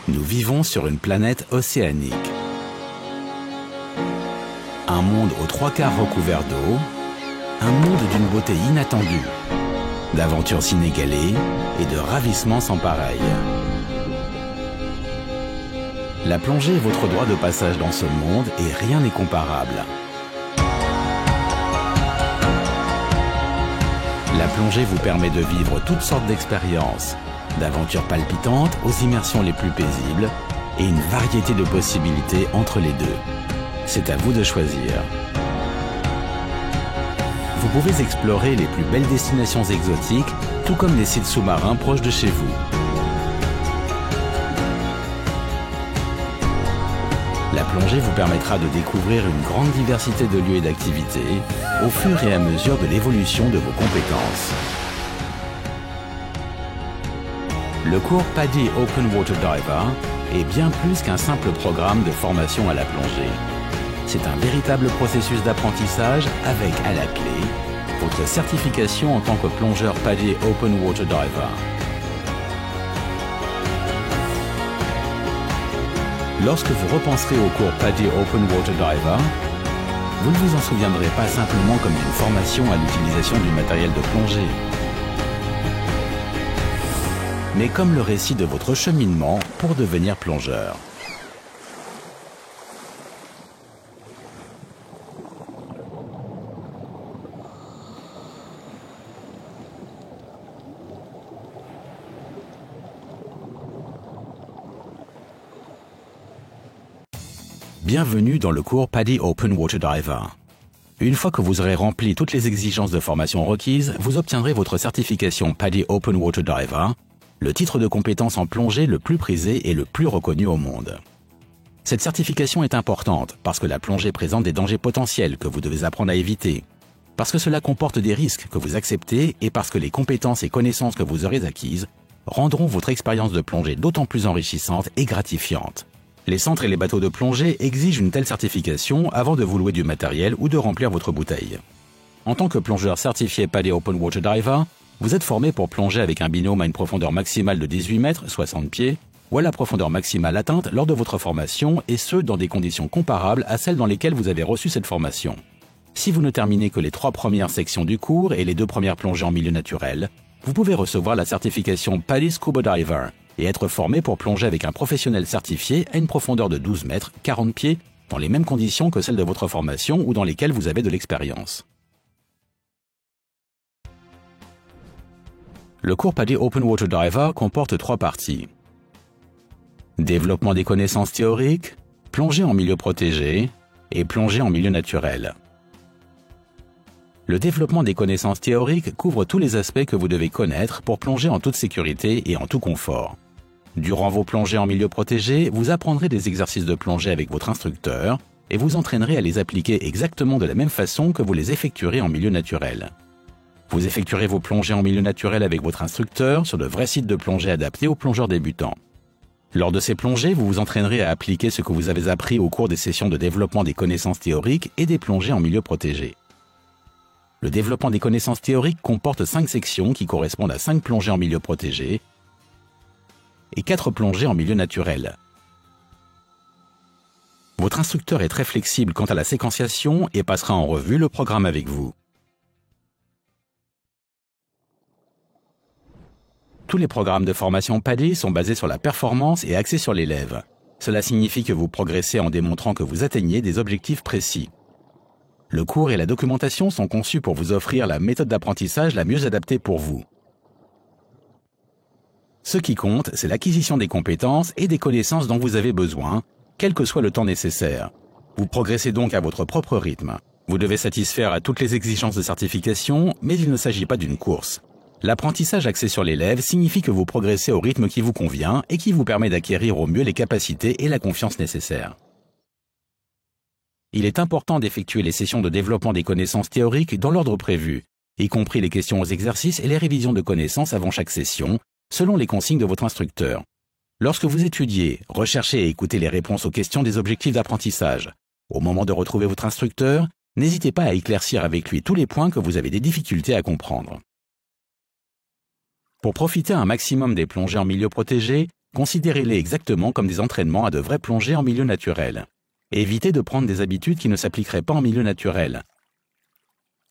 Nous vivons sur une planète océanique. Un monde aux 3/4 recouvert d'eau, un monde d'une beauté inattendue, d'aventures inégalées et de ravissements sans pareil. La plongée est votre droit de passage dans ce monde et rien n'est comparable. La plongée vous permet de vivre toutes sortes d'expériences, d'aventures palpitantes aux immersions les plus paisibles et une variété de possibilités entre les deux. C'est à vous de choisir. Vous pouvez explorer les plus belles destinations exotiques, tout comme les sites sous-marins proches de chez vous. La plongée vous permettra de découvrir une grande diversité de lieux et d'activités au fur et à mesure de l'évolution de vos compétences. Le cours PADI Open Water Diver est bien plus qu'un simple programme de formation à la plongée. C'est un véritable processus d'apprentissage avec, à la clé, votre certification en tant que plongeur PADI Open Water Diver. Lorsque vous repenserez au cours PADI Open Water Diver, vous ne vous en souviendrez pas simplement comme d'une formation à l'utilisation du matériel de plongée, mais comme le récit de votre cheminement pour devenir plongeur. Bienvenue dans le cours PADI Open Water Diver. Une fois que vous aurez rempli toutes les exigences de formation requises, vous obtiendrez votre certification PADI Open Water Diver, le titre de compétence en plongée le plus prisé et le plus reconnu au monde. Cette certification est importante parce que la plongée présente des dangers potentiels que vous devez apprendre à éviter, parce que cela comporte des risques que vous acceptez et parce que les compétences et connaissances que vous aurez acquises rendront votre expérience de plongée d'autant plus enrichissante et gratifiante. Les centres et les bateaux de plongée exigent une telle certification avant de vous louer du matériel ou de remplir votre bouteille. En tant que plongeur certifié PADI Open Water Diver, vous êtes formé pour plonger avec un binôme à une profondeur maximale de 18 mètres, 60 pieds, ou à la profondeur maximale atteinte lors de votre formation, et ce, dans des conditions comparables à celles dans lesquelles vous avez reçu cette formation. Si vous ne terminez que les 3 premières sections du cours et les 2 premières plongées en milieu naturel, vous pouvez recevoir la certification PADI Scuba Diver et être formé pour plonger avec un professionnel certifié à une profondeur de 12 mètres, 40 pieds, dans les mêmes conditions que celles de votre formation ou dans lesquelles vous avez de l'expérience. Le cours PADI Open Water Diver comporte 3 parties. Développement des connaissances théoriques, plongée en milieu protégé et plongée en milieu naturel. Le développement des connaissances théoriques couvre tous les aspects que vous devez connaître pour plonger en toute sécurité et en tout confort. Durant vos plongées en milieu protégé, vous apprendrez des exercices de plongée avec votre instructeur et vous entraînerez à les appliquer exactement de la même façon que vous les effectuerez en milieu naturel. Vous effectuerez vos plongées en milieu naturel avec votre instructeur sur de vrais sites de plongée adaptés aux plongeurs débutants. Lors de ces plongées, vous vous entraînerez à appliquer ce que vous avez appris au cours des sessions de développement des connaissances théoriques et des plongées en milieu protégé. Le développement des connaissances théoriques comporte 5 sections qui correspondent à 5 plongées en milieu protégé et 4 plongées en milieu naturel. Votre instructeur est très flexible quant à la séquenciation et passera en revue le programme avec vous. Tous les programmes de formation PADI sont basés sur la performance et axés sur l'élève. Cela signifie que vous progressez en démontrant que vous atteignez des objectifs précis. Le cours et la documentation sont conçus pour vous offrir la méthode d'apprentissage la mieux adaptée pour vous. Ce qui compte, c'est l'acquisition des compétences et des connaissances dont vous avez besoin, quel que soit le temps nécessaire. Vous progressez donc à votre propre rythme. Vous devez satisfaire à toutes les exigences de certification, mais il ne s'agit pas d'une course. L'apprentissage axé sur l'élève signifie que vous progressez au rythme qui vous convient et qui vous permet d'acquérir au mieux les capacités et la confiance nécessaires. Il est important d'effectuer les sessions de développement des connaissances théoriques dans l'ordre prévu, y compris les questions aux exercices et les révisions de connaissances avant chaque session, selon les consignes de votre instructeur. Lorsque vous étudiez, recherchez et écoutez les réponses aux questions des objectifs d'apprentissage. Au moment de retrouver votre instructeur, n'hésitez pas à éclaircir avec lui tous les points que vous avez des difficultés à comprendre. Pour profiter un maximum des plongées en milieu protégé, considérez-les exactement comme des entraînements à de vraies plongées en milieu naturel. Et évitez de prendre des habitudes qui ne s'appliqueraient pas en milieu naturel.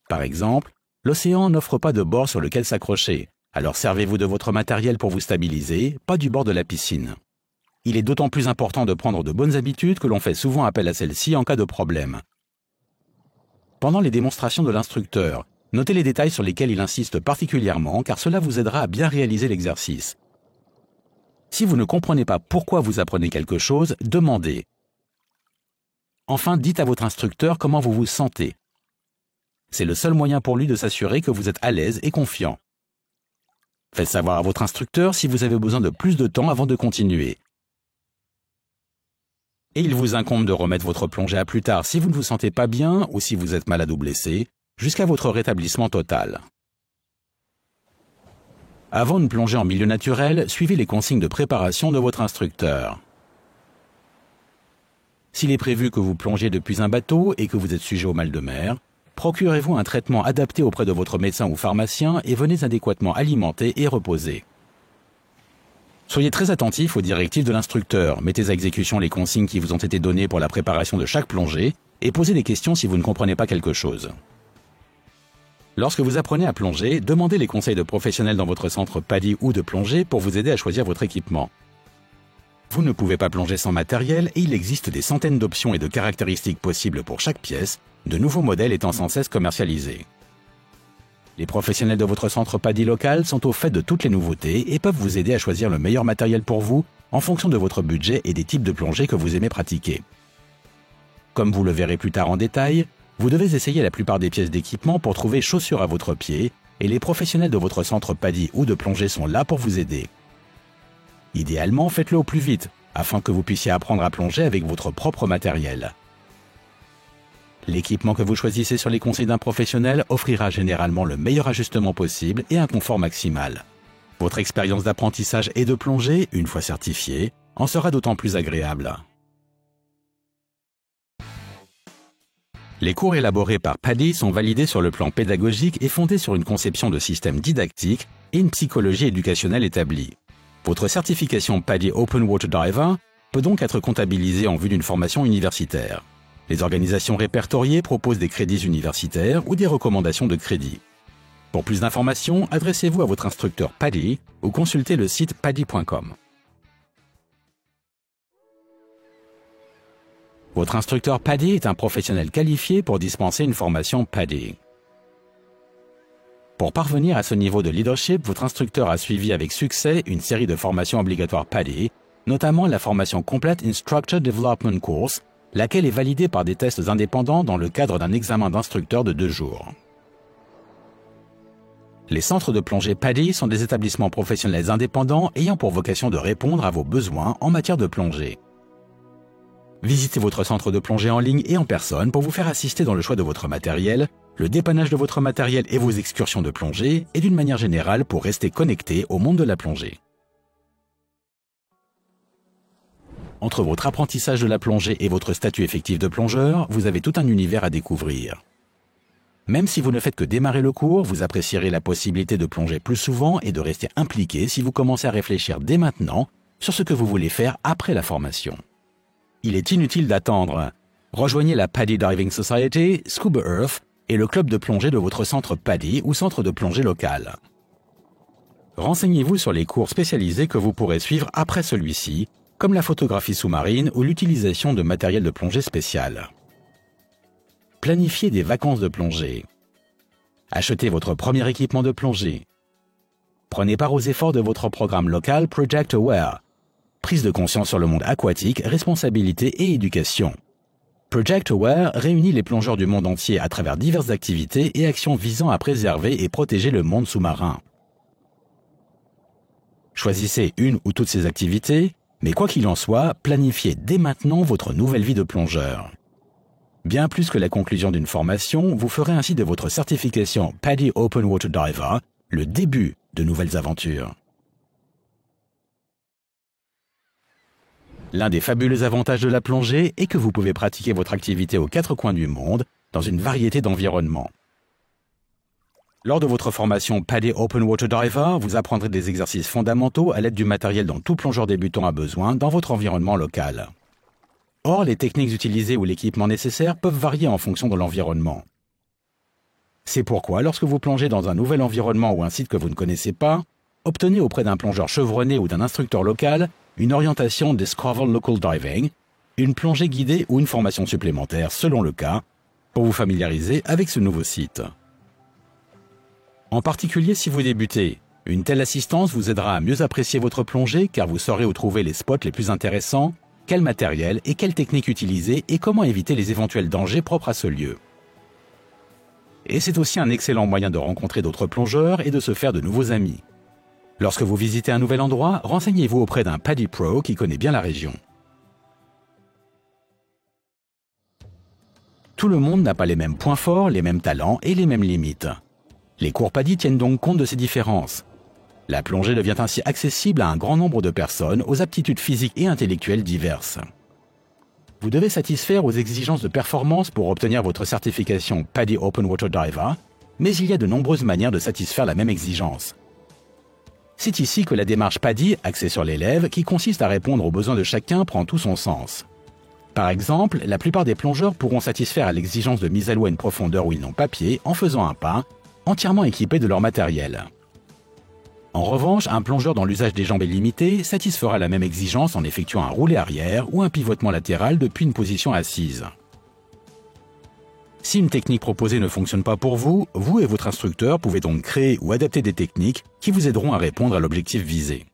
Par exemple, l'océan n'offre pas de bord sur lequel s'accrocher, alors servez-vous de votre matériel pour vous stabiliser, pas du bord de la piscine. Il est d'autant plus important de prendre de bonnes habitudes que l'on fait souvent appel à celles-ci en cas de problème. Pendant les démonstrations de l'instructeur, notez les détails sur lesquels il insiste particulièrement car cela vous aidera à bien réaliser l'exercice. Si vous ne comprenez pas pourquoi vous apprenez quelque chose, demandez. Enfin, dites à votre instructeur comment vous vous sentez. C'est le seul moyen pour lui de s'assurer que vous êtes à l'aise et confiant. Faites savoir à votre instructeur si vous avez besoin de plus de temps avant de continuer. Et il vous incombe de remettre votre plongée à plus tard si vous ne vous sentez pas bien ou si vous êtes malade ou blessé, jusqu'à votre rétablissement total. Avant une plongée en milieu naturel, suivez les consignes de préparation de votre instructeur. S'il est prévu que vous plongiez depuis un bateau et que vous êtes sujet au mal de mer, procurez-vous un traitement adapté auprès de votre médecin ou pharmacien et venez adéquatement alimenter et reposer. Soyez très attentifs aux directives de l'instructeur, mettez à exécution les consignes qui vous ont été données pour la préparation de chaque plongée et posez des questions si vous ne comprenez pas quelque chose. Lorsque vous apprenez à plonger, demandez les conseils de professionnels dans votre centre PADI ou de plongée pour vous aider à choisir votre équipement. Vous ne pouvez pas plonger sans matériel et il existe des centaines d'options et de caractéristiques possibles pour chaque pièce, de nouveaux modèles étant sans cesse commercialisés. Les professionnels de votre centre PADI local sont au fait de toutes les nouveautés et peuvent vous aider à choisir le meilleur matériel pour vous en fonction de votre budget et des types de plongée que vous aimez pratiquer. Comme vous le verrez plus tard en détail, vous devez essayer la plupart des pièces d'équipement pour trouver chaussures à votre pied et les professionnels de votre centre PADI ou de plongée sont là pour vous aider. Idéalement, faites-le au plus vite, afin que vous puissiez apprendre à plonger avec votre propre matériel. L'équipement que vous choisissez sur les conseils d'un professionnel offrira généralement le meilleur ajustement possible et un confort maximal. Votre expérience d'apprentissage et de plongée, une fois certifiée, en sera d'autant plus agréable. Les cours élaborés par PADI sont validés sur le plan pédagogique et fondés sur une conception de système didactique et une psychologie éducationnelle établie. Votre certification PADI Open Water Diver peut donc être comptabilisée en vue d'une formation universitaire. Les organisations répertoriées proposent des crédits universitaires ou des recommandations de crédits. Pour plus d'informations, adressez-vous à votre instructeur PADI ou consultez le site padi.com. Votre instructeur PADI est un professionnel qualifié pour dispenser une formation PADI. Pour parvenir à ce niveau de leadership, votre instructeur a suivi avec succès une série de formations obligatoires PADI, notamment la formation complète Instructor Development Course, laquelle est validée par des tests indépendants dans le cadre d'un examen d'instructeur de 2 jours. Les centres de plongée PADI sont des établissements professionnels indépendants ayant pour vocation de répondre à vos besoins en matière de plongée. Visitez votre centre de plongée en ligne et en personne pour vous faire assister dans le choix de votre matériel, le dépannage de votre matériel et vos excursions de plongée, et d'une manière générale pour rester connecté au monde de la plongée. Entre votre apprentissage de la plongée et votre statut effectif de plongeur, vous avez tout un univers à découvrir. Même si vous ne faites que démarrer le cours, vous apprécierez la possibilité de plonger plus souvent et de rester impliqué si vous commencez à réfléchir dès maintenant sur ce que vous voulez faire après la formation. Il est inutile d'attendre. Rejoignez la PADI Diving Society, Scuba Earth et le club de plongée de votre centre PADI ou centre de plongée local. Renseignez-vous sur les cours spécialisés que vous pourrez suivre après celui-ci, comme la photographie sous-marine ou l'utilisation de matériel de plongée spécial. Planifiez des vacances de plongée. Achetez votre premier équipement de plongée. Prenez part aux efforts de votre programme local Project Aware. Prise de conscience sur le monde aquatique, responsabilité et éducation. Project Aware réunit les plongeurs du monde entier à travers diverses activités et actions visant à préserver et protéger le monde sous-marin. Choisissez une ou toutes ces activités, mais quoi qu'il en soit, planifiez dès maintenant votre nouvelle vie de plongeur. Bien plus que la conclusion d'une formation, vous ferez ainsi de votre certification PADI Open Water Diver le début de nouvelles aventures. L'un des fabuleux avantages de la plongée est que vous pouvez pratiquer votre activité aux 4 coins du monde, dans une variété d'environnements. Lors de votre formation PADI Open Water Diver, vous apprendrez des exercices fondamentaux à l'aide du matériel dont tout plongeur débutant a besoin dans votre environnement local. Or, les techniques utilisées ou l'équipement nécessaire peuvent varier en fonction de l'environnement. C'est pourquoi, lorsque vous plongez dans un nouvel environnement ou un site que vous ne connaissez pas, obtenez auprès d'un plongeur chevronné ou d'un instructeur local une orientation Discover Local Diving, une plongée guidée ou une formation supplémentaire selon le cas, pour vous familiariser avec ce nouveau site. En particulier si vous débutez, une telle assistance vous aidera à mieux apprécier votre plongée car vous saurez où trouver les spots les plus intéressants, quel matériel et quelle technique utiliser et comment éviter les éventuels dangers propres à ce lieu. Et c'est aussi un excellent moyen de rencontrer d'autres plongeurs et de se faire de nouveaux amis. Lorsque vous visitez un nouvel endroit, renseignez-vous auprès d'un PADI Pro qui connaît bien la région. Tout le monde n'a pas les mêmes points forts, les mêmes talents et les mêmes limites. Les cours PADI tiennent donc compte de ces différences. La plongée devient ainsi accessible à un grand nombre de personnes aux aptitudes physiques et intellectuelles diverses. Vous devez satisfaire aux exigences de performance pour obtenir votre certification PADI Open Water Diver, mais il y a de nombreuses manières de satisfaire la même exigence. C'est ici que la démarche PADI, axée sur l'élève, qui consiste à répondre aux besoins de chacun, prend tout son sens. Par exemple, la plupart des plongeurs pourront satisfaire à l'exigence de mise à l'eau à une profondeur où ils n'ont pas pied en faisant un pas, entièrement équipés de leur matériel. En revanche, un plongeur dont l'usage des jambes est limité satisfera la même exigence en effectuant un roulé arrière ou un pivotement latéral depuis une position assise. Si une technique proposée ne fonctionne pas pour vous, vous et votre instructeur pouvez donc créer ou adapter des techniques qui vous aideront à répondre à l'objectif visé.